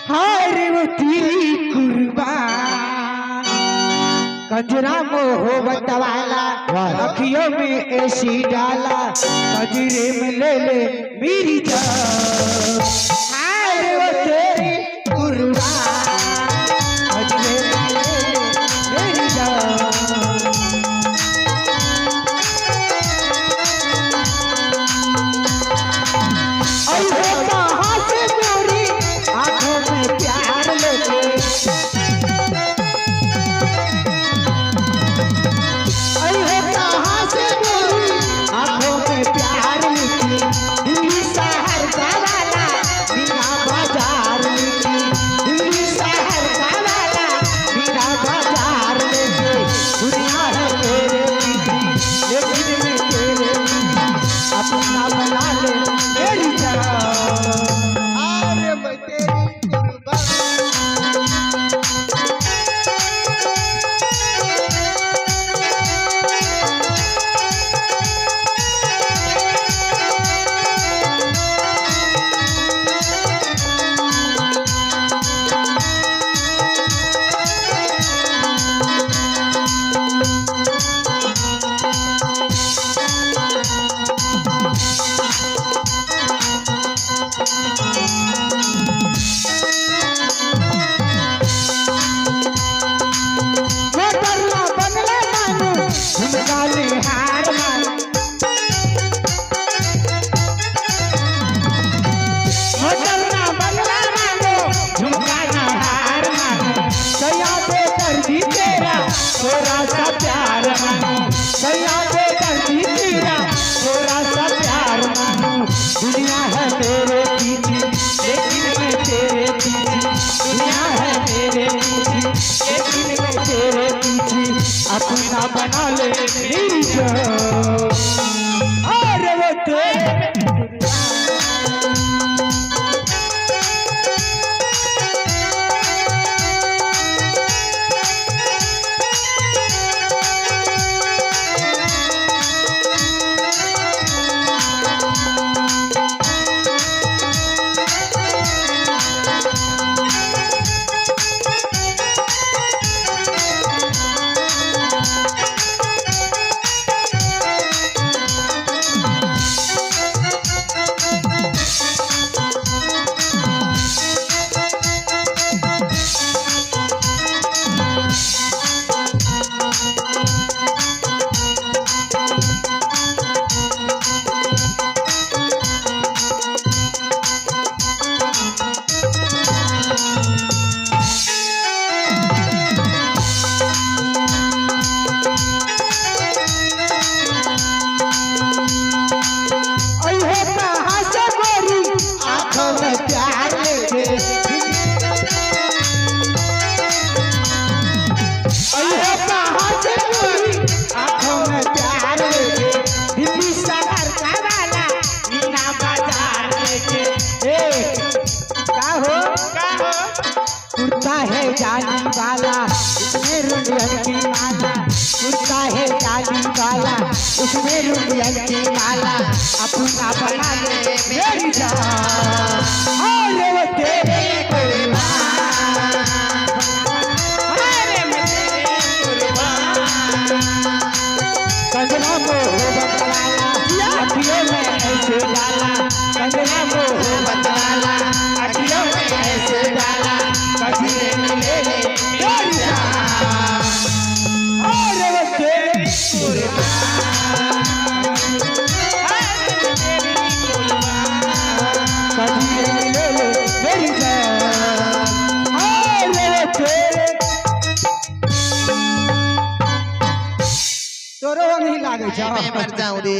हाय वो तेरी कुर्बान कंजरा मोहब्बत वाला अखियों में ऐसी डाला कजरे में ले ले मेरी जान हाय वो तेरी कुर्बान कजरे में ले ले मेरी जान थोड़ा सा प्यार मानो सैया दे दर्दी तेरा थोड़ा सा प्यार मानो दुनिया है मेरे पीछे लेकिन मैं तेरे पीछे दुनिया है मेरे पीछे लेकिन मैं तेरे पीछे अपना बना ले मेरी जान और वो तेरे है जाली वाला उसमें रुंडियन की माला उड़ता है जाली वाला उसमें रुंडियन की माला अपना बना ले मेरी जान अरे वो तेरे कुर्बान अरे मैं तेरे कुर्बान कंजरा मोहब्बत वाला अखियों में ऐसे डाला कंजरा मोहब्बत वाला अखियों में ऐसे डाला कजरे में ले ले मेरी जान और वो तेरी कुर्बान तेरी कुर्बान कजरे में ले ले मेरी जान और वो तेरे तोरो नहीं लागे जा मैं मर जाऊं रे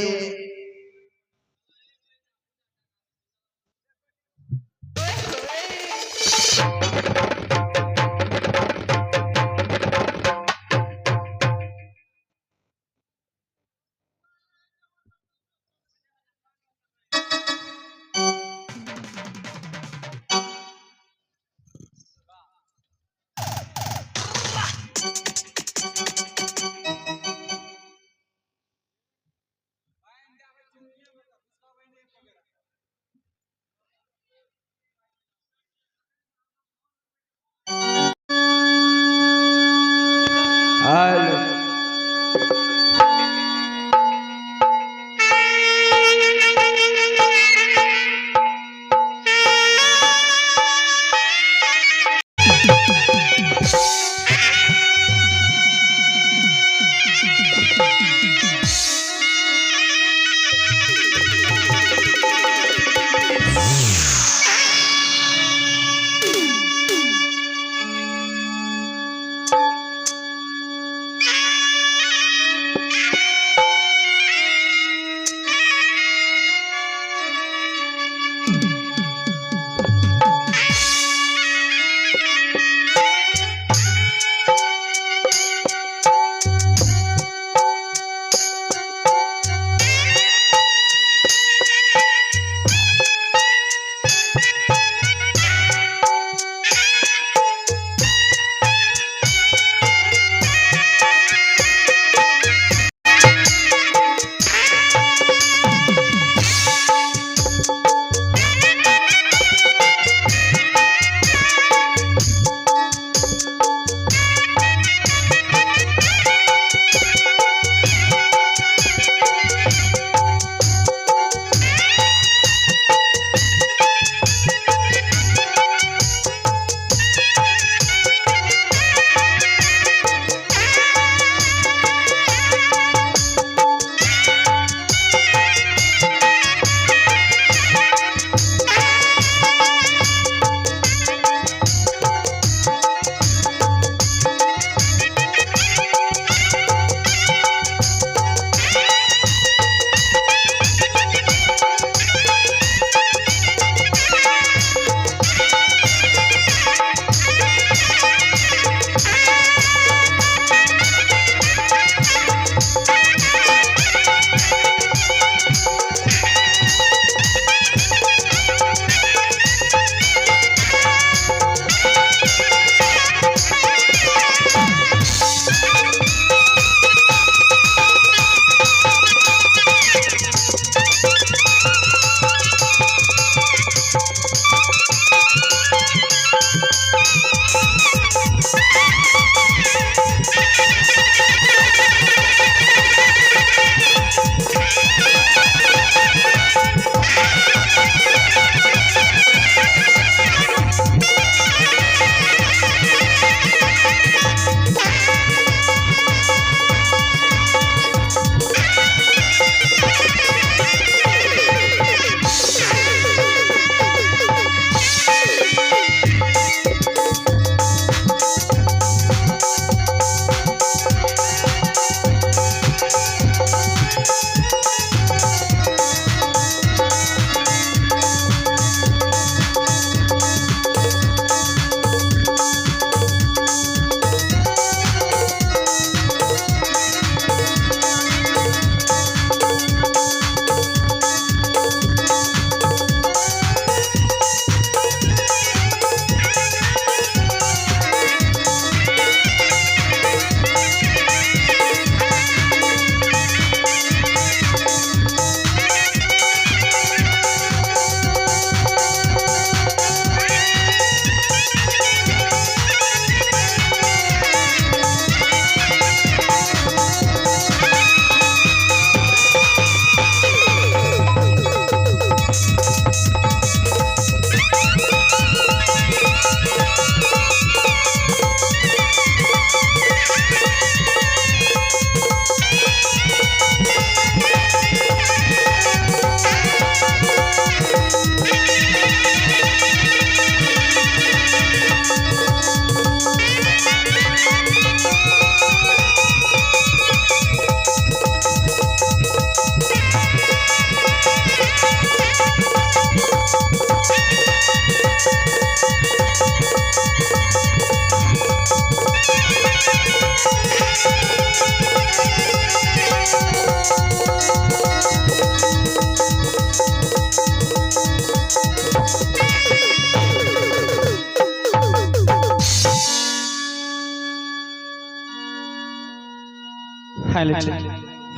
खा ले छी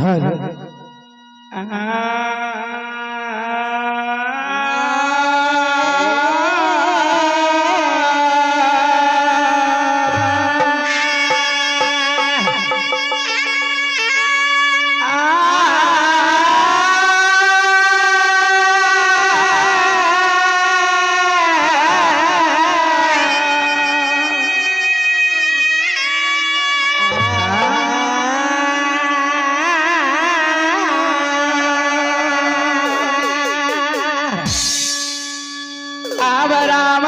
हाँ अब राम